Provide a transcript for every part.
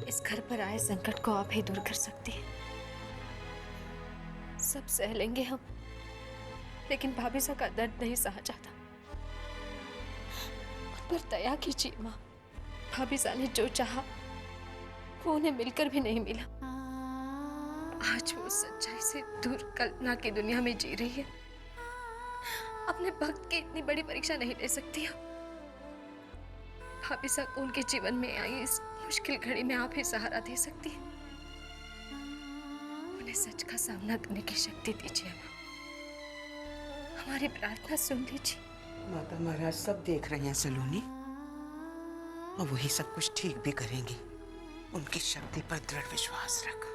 इस घर पर आए संकट को आप ही दूर कर सकती हैं। सब सह लेंगे हम, लेकिन भाभी सा का दर्द नहीं सहा जाता। उन पर दया कीजिए माँ। भाभी सा ने जो चाहा वो उन्हें मिलकर भी नहीं मिला। आज वो सच्चाई से दूर कल्पना की दुनिया में जी रही है। अपने भक्त की इतनी बड़ी परीक्षा नहीं ले सकती हो। भाभी सा को उनके जीवन में आई इस मुश्किल घड़ी में आप ही सहारा दे सकती हैं। उन्हें सच का सामना करने की शक्ति दीजिए माँ। हमारी प्रार्थना सुन लीजिए। माता महाराज सब देख रहे हैं सलोनी, और वही सब कुछ ठीक भी करेंगी। उनकी शक्ति पर दृढ़ विश्वास रख।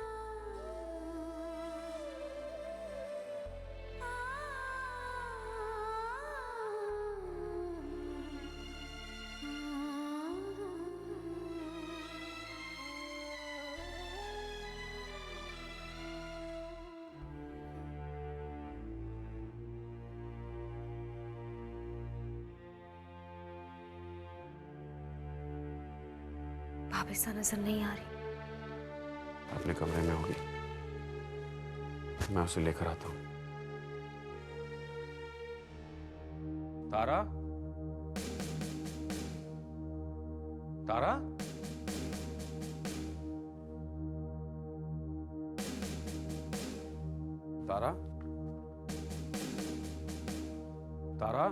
भाभी सा नजर नहीं आ रही। अपने कमरे में होगी, मैं उसे लेकर आता हूं। तारा, तारा, तारा, तारा,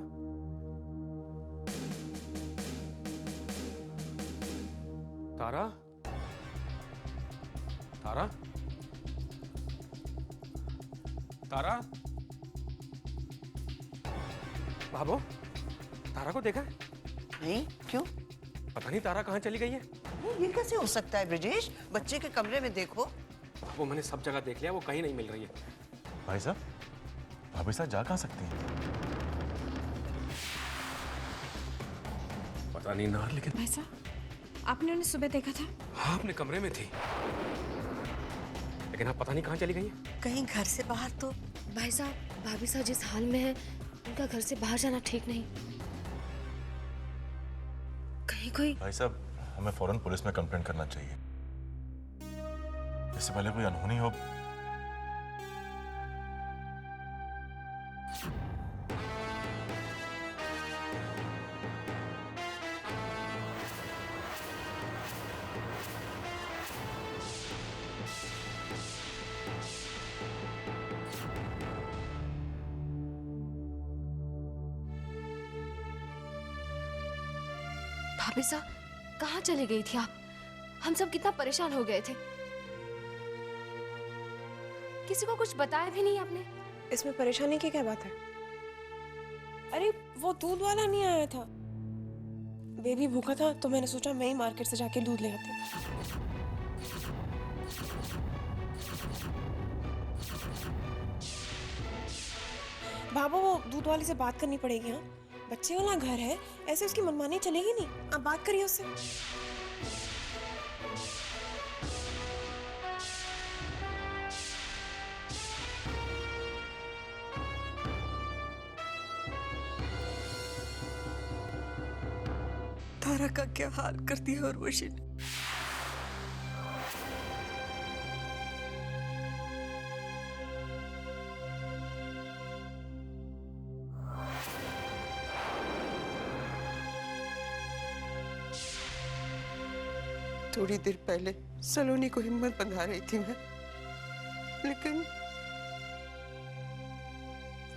तारा, तारा, तारा, भाभो, तारा को देखा है? नहीं, क्यों? पता नहीं तारा कहाँ चली गई है। ये कैसे हो सकता है ब्रजेश? बच्चे के कमरे में देखो। वो मैंने सब जगह देख लिया, वो कहीं नहीं मिल रही है। भाई साहब, भाभी साहब जा कहाँ सकती हैं? पता नहीं ना, लेकिन भाई साहब, आपने उन्हें सुबह देखा था? हाँ, अपने कमरे में थी, लेकिन आप पता नहीं कहाँ चली गई है। कहीं घर से बाहर तो? भाई साहब, भाभी साहब जिस हाल में है, उनका घर से बाहर जाना ठीक नहीं। कहीं कोई... भाई साहब, हमें फौरन पुलिस में कंप्लेंट करना चाहिए, इससे पहले कोई अनहोनी हो। भाभी साहब, कहाँ चली गई थी आप? हम सब कितना परेशान हो गए थे। किसी को कुछ बताया भी नहीं आपने। इसमें परेशानी की क्या बात है? अरे वो दूध वाला नहीं आया था, बेबी भूखा था तो मैंने सोचा मैं ही मार्केट से जाके दूध ले आती हूँ। बाबा, वो दूध वाले से बात करनी पड़ेगी। हाँ, बच्चे वाला घर है, ऐसे उसकी मनमानी चलेगी नहीं। आप बात करिए उससे। तारा का क्या हाल कर दिया उर्वशी ने। थोड़ी देर पहले सलोनी को हिम्मत बंधा रही थी मैं, लेकिन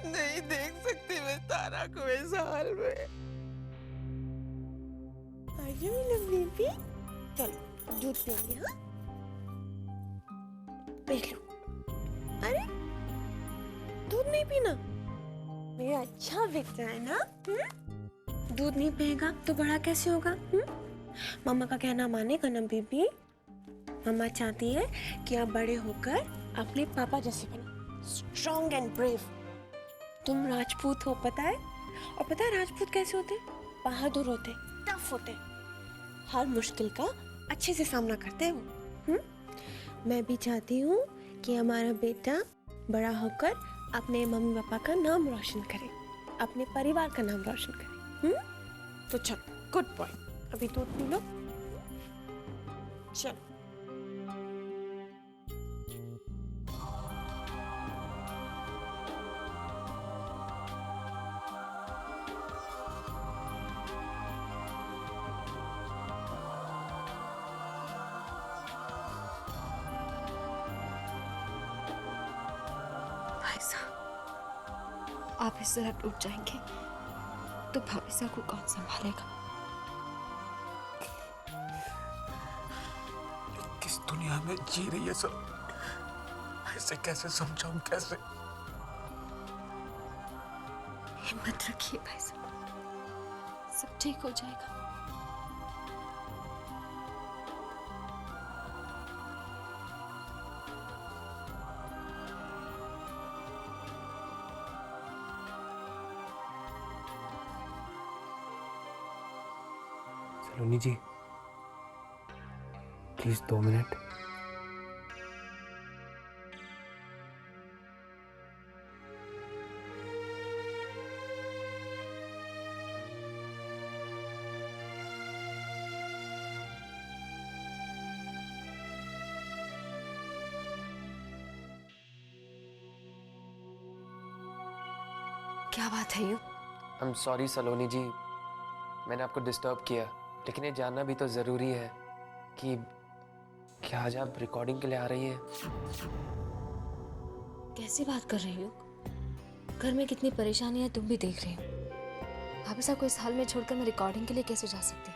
नहीं देख सकती मैं तारा को इस हाल में। बेबी, चलो दूध पियोगे? हाँ, पी लो। अरे दूध नहीं पीना, मेरा अच्छा बेटा है ना। दूध नहीं पिएगा तो बड़ा कैसे होगा? मामा का कहना मानेगा ना बेबी? मामा चाहती है कि आप बड़े होकर अपने पापा जैसे बनो, स्ट्रॉन्ग एंड ब्रेव। तुम राजपूत हो, पता है? और पता है राजपूत कैसे होते? बहादुर होते, टफ होते, हर मुश्किल का अच्छे से सामना करते हैं वो। मैं भी चाहती हूँ कि हमारा बेटा बड़ा होकर अपने मम्मी पापा का नाम रोशन करे, अपने परिवार का नाम रोशन करे। तो चलो, गुड बॉय, अभी दूध पी लो। चल। भाई साहब, आप इस तरह टूट जाएंगे तो भाविसा को कौन संभालेगा? किस दुनिया में जी रही है सब? ऐसे कैसे समझाऊं, कैसे? हिम्मत रखिए भाई साहब, सब ठीक हो जाएगा। सलोनी जी, प्लीज 2 मिनट। क्या बात है यू? आई एम सॉरी सलोनी जी, मैंने आपको डिस्टर्ब किया, लेकिन ये जानना भी तो ज़रूरी है कि क्या आज आप रिकॉर्डिंग के लिए आ रही हैं? कैसी बात कर रही हो? घर में कितनी परेशानी है तुम भी देख रही हो। भाविसा को इस हाल में छोड़कर मैं रिकॉर्डिंग के लिए कैसे जा सकती?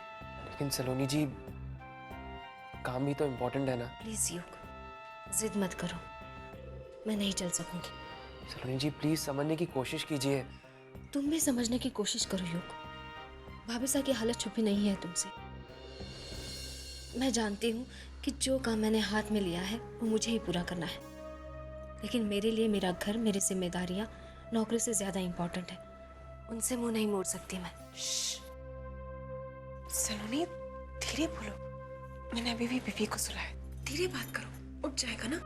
लेकिन सलोनी जी, काम भी तो इम्पोर्टेंट है ना। प्लीज युग, जिद मत करो, मैं नहीं चल सकूंगी। सलोनी जी प्लीज समझने की कोशिश कीजिए। तुम भी समझने की कोशिश करो युग, भाविसा की हालत छुपी नहीं है तुमसे। मैं जानती हूँ कि जो काम मैंने हाथ में लिया है वो मुझे ही पूरा करना है, लेकिन मेरे लिए मेरा घर, मेरी जिम्मेदारियाँ नौकरी से ज्यादा इम्पोर्टेंट है। उनसे मुंह नहीं मोड़ सकती मैं। सलोनी, धीरे बोलो, मैंने अभी भी बीबी को सुलाया। धीरे बात करो, उठ जाएगा ना।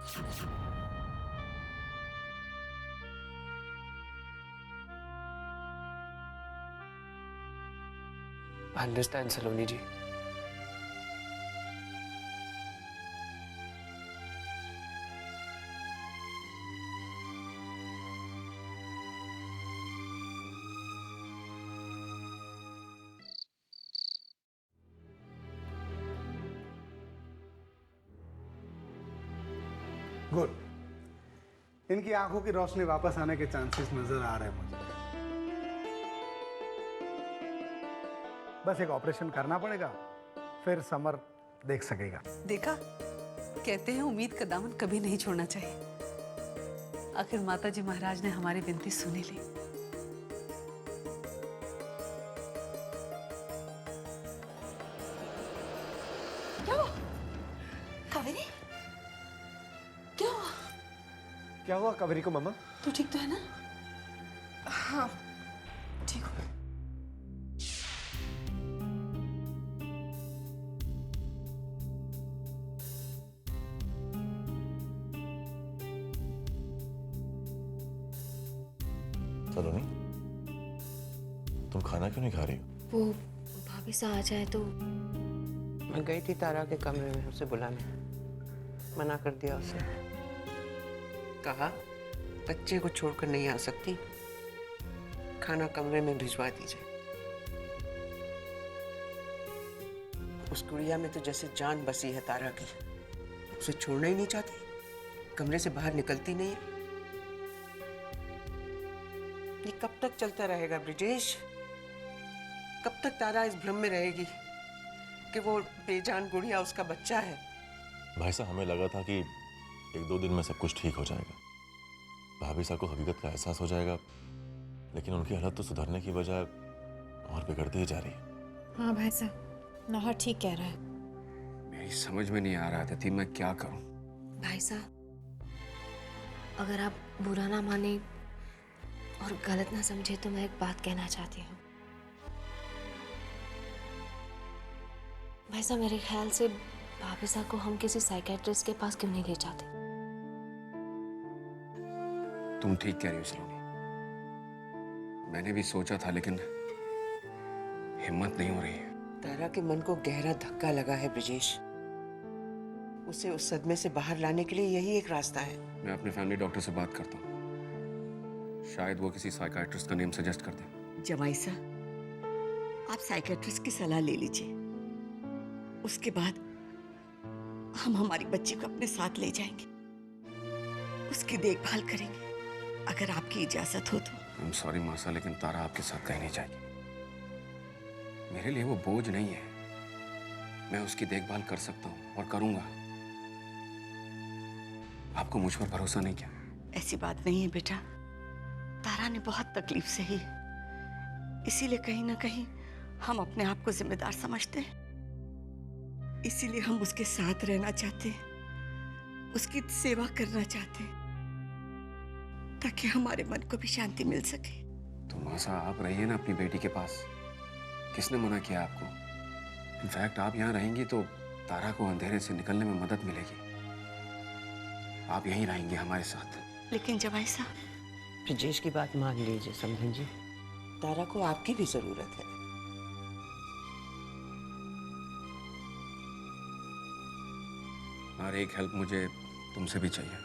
अंडरस्टैंड सलोनी जी। गुड। इनकी आंखों की रोशनी वापस आने के चांसेस नजर आ रहे हैं मुझे। बस एक ऑपरेशन करना पड़ेगा, फिर समर देख सकेगा। देखा, कहते हैं उम्मीद का दामन कभी नहीं छोड़ना चाहिए। आखिर माताजी महाराज ने हमारी विनती सुनी ली। क्या हुआ? कावेरी, क्या हुआ? क्या हुआ कावेरी को मम्मा? तू ठीक तो है ना? हाँ, ठीक हो। सलोनी, तुम खाना क्यों नहीं खा रही हो? वो भाविसा आ जाए तो। मैं गई थी तारा के कमरे में उसे बुलाने, मना कर दिया उसे। कहा बच्चे को छोड़कर नहीं आ सकती, खाना कमरे में भिजवा दीजिए। उस गुड़िया में तो जैसे जान बसी है तारा की, उसे छोड़ना ही नहीं चाहती, कमरे से बाहर निकलती नहीं है। ये कब तक चलता रहेगा ब्रिजेश? कब तक तारा इस भ्रम में रहेगी कि वो बेजान गुड़िया उसका बच्चा है? भाई साहब, हमें लगा था कि 1-2 दिन में सब कुछ ठीक हो जाएगा, भाभी साहब को हकीकत का एहसास हो जाएगा, लेकिन उनकी हालत तो सुधरने की बजाय और बिगड़ती ही जा रही है। हाँ भाई साहब, नौहर ठीक कह रहा है। मेरी समझ में नहीं आ रहा था मैं क्या करूं। भाई साहब, अगर आप बुरा ना माने और गलत ना समझे तो मैं एक बात कहना चाहती हूँ। भाई साहब, मेरे ख्याल से भाविसा को हम किसी साइकेट्रिस्ट के पास क्यों नहीं ले जाते? तुम ठीक कह रही हो सलोनी, मैंने भी सोचा था लेकिन हिम्मत नहीं हो रही है। तारा के मन को गहरा धक्का लगा है ब्रिजेश। उसे उस सदमे से बाहर लाने के लिए यही एक रास्ता है। मैं अपने फैमिली डॉक्टर से बात करता हूँ, शायद वो किसी साइकाइट्रिस्ट का नेम सजेस्ट कर दे। जवाई साहब, आप साइकेट्रिस्ट की सलाह ले लीजिए। उसके बाद हम हमारी बच्ची को अपने साथ ले जाएंगे, उसकी देखभाल करेंगे, अगर आपकी इजाजत हो तो। आई एम सॉरी मासा, लेकिन तारा आपके साथ कहीं नहीं जाएगी। मेरे लिए वो बोझ नहीं है, मैं उसकी देखभाल कर सकता हूँ और करूंगा। आपको मुझ पर भरोसा नहीं क्या? ऐसी बात नहीं है बेटा, तारा ने बहुत तकलीफ सही, इसीलिए कहीं ना कहीं हम अपने आप को जिम्मेदार समझते हैं। इसीलिए हम उसके साथ रहना चाहते हैं, उसकी सेवा करना चाहते हैं, ताकि हमारे मन को भी शांति मिल सके। तो मासा आप रहिए ना अपनी बेटी के पास, किसने मना किया आपको? इनफैक्ट आप यहाँ रहेंगी तो तारा को अंधेरे से निकलने में मदद मिलेगी। आप यहीं रहेंगे हमारे साथ। लेकिन जवाई साहब, ब्रिजेश की बात मान लीजिए समधन जी, तारा को आपकी भी जरूरत है। और एक हेल्प मुझे तुमसे भी चाहिए।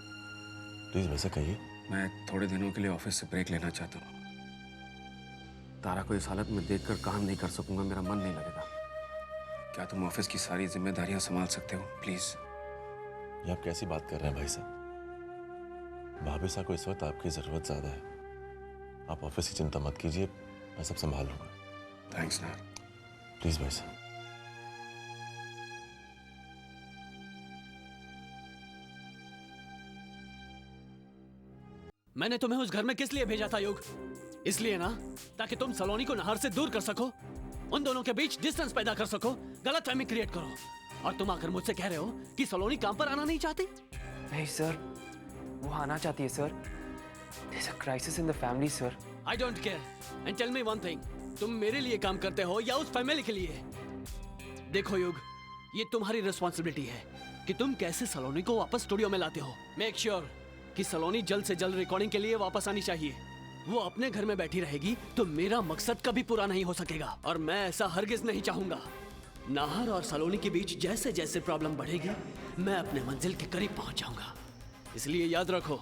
प्लीज वैसे कहिए। मैं थोड़े दिनों के लिए ऑफिस से ब्रेक लेना चाहता हूँ। तारा को इस हालत में देखकर काम नहीं कर सकूंगा, मेरा मन नहीं लगेगा। क्या तुम ऑफिस की सारी जिम्मेदारियां संभाल सकते हो प्लीज? ये आप कैसी बात कर रहे हैं भाई साहब? भाभी साहब को इस वक्त आपकी जरूरत ज्यादा है। आप ऑफिस की चिंता मत कीजिए, मैं सब संभाल लूंगा। थैंक्स नार। प्लीज भाई साहब। मैंने तुम्हें उस घर में किस लिए भेजा था युग? इसलिए ना, ताकि तुम सलोनी को नहर से दूर कर सको, उन दोनों के बीच डिस्टेंस पैदा कर सको, गलतफहमी क्रिएट करो। और तुम आकर मुझसे कह रहे हो कि सलोनी काम पर आना नहीं चाहती? नहीं सर, वो आना चाहती है sir. There's a crisis in the family, sir. I don't care. And tell me one thing. तुम मेरे लिए काम करते हो या उस फैमिली के लिए? देखो युग, ये तुम्हारी रिस्पॉन्सिबिलिटी है कि तुम कैसे सलोनी को वापस स्टूडियो में लाते हो। मेक श्योर कि सलोनी जल्द से जल्द रिकॉर्डिंग के लिए वापस आनी चाहिए। वो अपने घर में बैठी रहेगी तो मेरा मकसद कभी पूरा नहीं हो सकेगा, और मैं ऐसा हरगिज नहीं चाहूंगा। नाहर और सलोनी के बीच जैसे जैसे प्रॉब्लम बढ़ेगी, मैं अपने मंजिल के करीब पहुंच जाऊंगा। इसलिए याद रखो,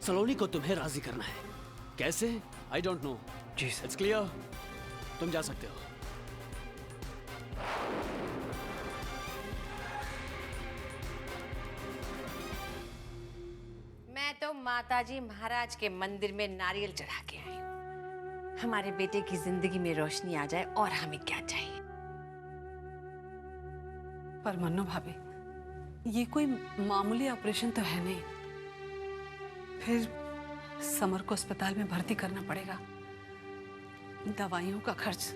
सलोनी को तुम्हें राजी करना है। कैसे? I don't know. जी सर। इट्स क्लियर, तुम जा सकते हो। मैं तो माताजी महाराज के मंदिर में नारियल चढ़ा के आई हूँ। हमारे बेटे की जिंदगी में रोशनी आ जाए, और हमें क्या चाहिए। पर मन्नू भाभी, ये कोई मामूली ऑपरेशन तो है नहीं। फिर समर को अस्पताल में भर्ती करना पड़ेगा, दवाइयों का खर्च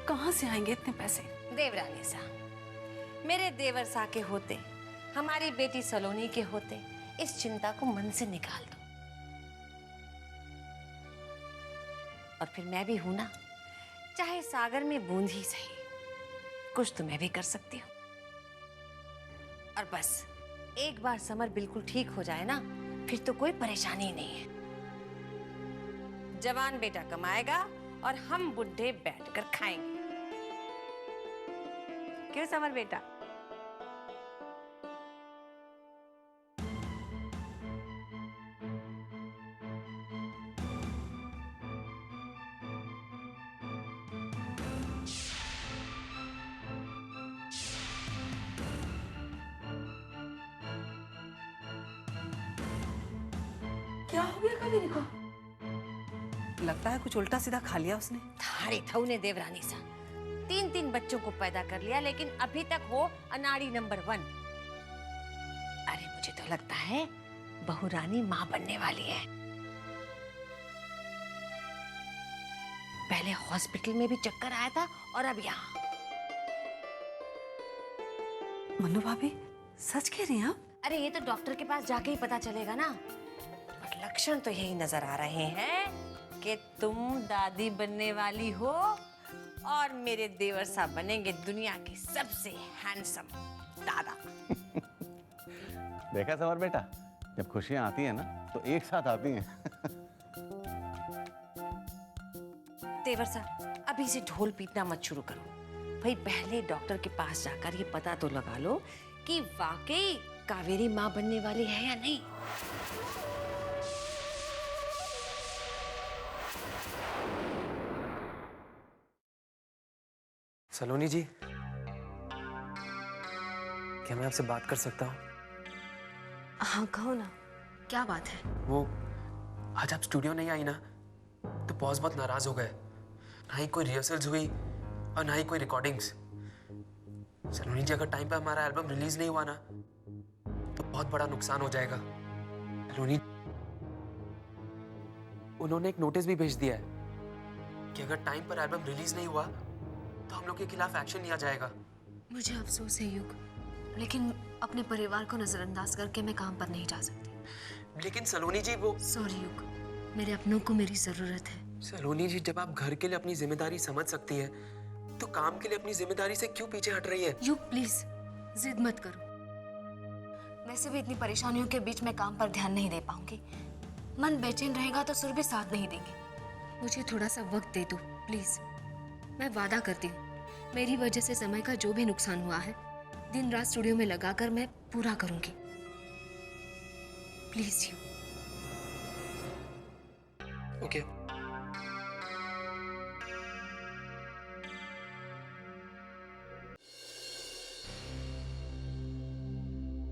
कहाँ से आएंगे इतने पैसे? देवरानी साहब, मेरे देवर सा के होते, हमारी बेटी सलोनी के होते, इस चिंता को मन से निकाल दो। और फिर मैं भी हूं ना, चाहे सागर में बूंद ही सही, कुछ तो मैं भी कर सकती हूँ। और बस एक बार समर बिल्कुल ठीक हो जाए ना, फिर तो कोई परेशानी नहीं है। जवान बेटा कमाएगा और हम बुढ़े बैठकर खाएंगे। क्यों समर बेटा? क्या हो गया कावेरी को? लगता है कुछ उल्टा सीधा खा लिया उसने। थारे थऊ ने देवरानी सा 3 बच्चों को पैदा कर लिया, लेकिन अभी तक वो अनाड़ी नंबर 1। अरे मुझे तो लगता है बहू रानी मां बनने वाली है। पहले हॉस्पिटल में भी चक्कर आया था, और अब यहाँ। मन्नू भाभी, सच कह रही हैं आप? अरे ये तो डॉक्टर के पास जाके ही पता चलेगा ना। बट लक्षण तो यही नजर आ रहे हैं कि तुम दादी बनने वाली हो, और मेरे देवर साहब बनेंगे दुनिया के सबसे हैंडसम दादा। देखा समर बेटा, जब खुशियां आती हैं ना तो एक साथ आती हैं। देवर साहब, अभी से ढोल पीटना मत शुरू करो। भाई पहले डॉक्टर के पास जाकर ये पता तो लगा लो कि वाकई कावेरी माँ बनने वाली है या नहीं। सलोनी जी, क्या मैं आपसे बात कर सकता हूँ? हाँ कहो ना, क्या बात है? वो आज आप स्टूडियो नहीं आई ना, तो बॉस बहुत नाराज हो गए। ना ही कोई रिहर्सल्स हुई और ना ही कोई रिकॉर्डिंग्स। सलोनी जी, अगर टाइम पे हमारा एल्बम रिलीज नहीं हुआ ना, तो बहुत बड़ा नुकसान हो जाएगा। सलोनी, उन्होंने एक नोटिस भी भेज दिया है कि अगर टाइम पर एल्बम रिलीज नहीं हुआ तो हम लोग के खिलाफ एक्शन लिया जाएगा। मुझे अफसोस है युग, लेकिन अपने परिवार को नजरअंदाज करके मैं काम पर नहीं जा सकती। लेकिन सलोनी जी, वो सॉरी युग, मेरे अपनों को मेरी जरूरत है। सलोनी जी, जब आप घर के लिए अपनी जिम्मेदारी समझ सकती हैं, तो काम के लिए अपनी जिम्मेदारी से क्यों पीछे हट रही है? युग प्लीज जिद मत करो। वैसे भी इतनी परेशानियों के बीच मैं काम पर ध्यान नहीं दे पाऊंगी। मन बेचैन रहेगा तो सुर भी साथ नहीं देंगे। मुझे थोड़ा सा वक्त दे दो प्लीज। मैं वादा करती हूँ, मेरी वजह से समय का जो भी नुकसान हुआ है, दिन रात स्टूडियो में लगाकर मैं पूरा करूंगी। Please you. Okay.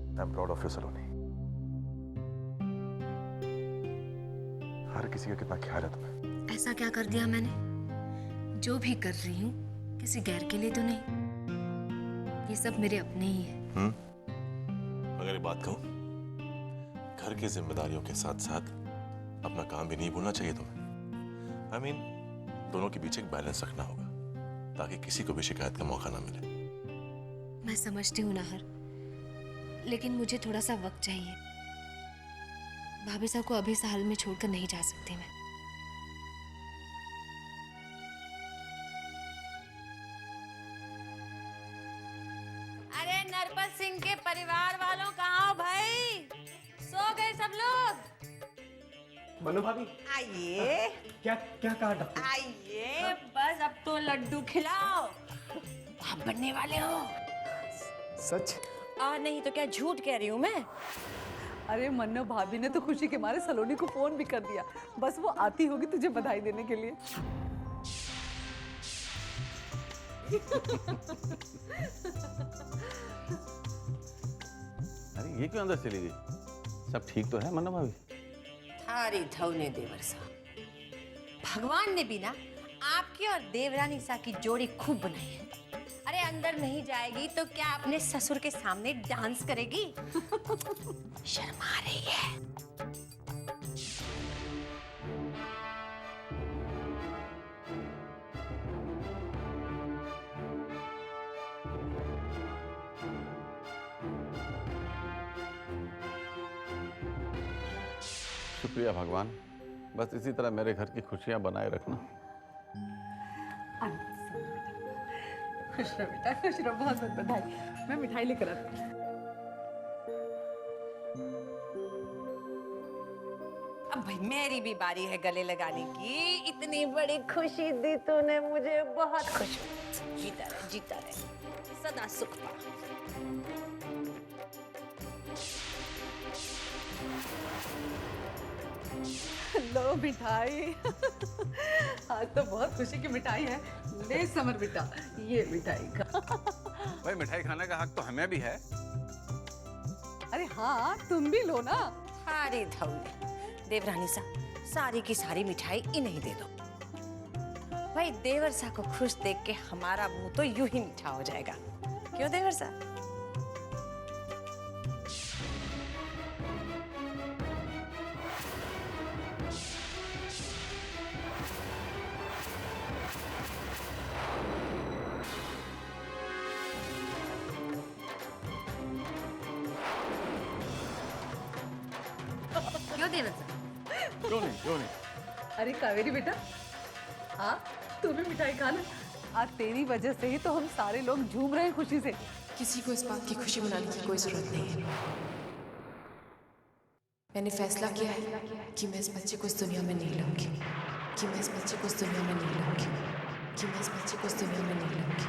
I am proud of you Saloni. हर किसी का कितना ख्याल है तुम्हें। ऐसा क्या कर दिया मैंने? जो भी कर रही हूँ किसी गैर के लिए तो नहीं, ये सब मेरे अपने ही है। अगर ये बात कहूं, घर की जिम्मेदारियों के साथ साथ अपना काम भी नहीं भूलना चाहिए तुम्हें। I mean, दोनों के बीच एक बैलेंस रखना होगा ताकि किसी को भी शिकायत का मौका ना मिले। मैं समझती हूँ नाहर, लेकिन मुझे थोड़ा सा वक्त चाहिए। भाभी साहब को अभी इस हाल में छोड़कर नहीं जा सकती मैं। अरे नरपत सिंह के परिवार वालों कहाँ हो भाई? सो गए सब लोग? मनु भाभी, आइए। क्या क्या कहा डॉक्टर? आइए, बस अब तो लड्डू खिलाओ। आप बनने वाले हो? सच? और नहीं तो क्या झूठ कह रही हूँ मैं? अरे मन्नू भाभी ने तो खुशी के मारे सलोनी को फोन भी कर दिया। बस वो आती होगी तुझे बधाई देने के लिए। अरे ये क्यों अंदर चली गई? सब ठीक तो है मन्ना भाभी? थारी धौने देवर सा, भगवान ने भी ना आपकी और देवरानी सा की जोड़ी खूब बनाई है। अरे अंदर नहीं जाएगी तो क्या अपने ससुर के सामने डांस करेगी? शर्मा रही है। शुक्रिया भगवान, बस इसी तरह मेरे घर की खुशियां बनाए रखना। खुश रहो बेटा, खुश रहो। बहुत बहुत बधाई। मैं मिठाई लेकर आती हूँ। अब भाई मेरी भी बारी है गले लगाने की। इतनी बड़ी खुशी दी तूने मुझे, बहुत खुश हूँ। जीता रहे, सदा सुख पा। लो मिठाई। आज तो बहुत खुशी की मिठाई है। ले समर बेटा, ये मिठाई खा। भाई मिठाई खाने का हक तो हमें भी है। अरे हाँ, तुम भी लो ना। अरे धौले देवरानी सा, सारी की सारी मिठाई इन्हें दे दो। भाई देवर सा को खुश देख के हमारा मुंह तो यूं ही मीठा हो जाएगा। क्यों देवर सा? क्यों देवर सा? क्यों नहीं? अरे कावेरी बेटा, हाँ तू भी मिठाई खा ना। आज तेरी वजह से ही तो हम सारे लोग झूम रहे हैं खुशी से। किसी को इस बात की खुशी मनाने की कोई जरूरत नहीं है। मैंने फैसला किया है कि मैं इस बच्चे को इस दुनिया में नहीं लाऊंगी, कि मैं इस बच्चे को इस दुनिया में नहीं लाऊंगी, कि मैं इस बच्चे को इस दुनिया में नहीं लाऊंगी।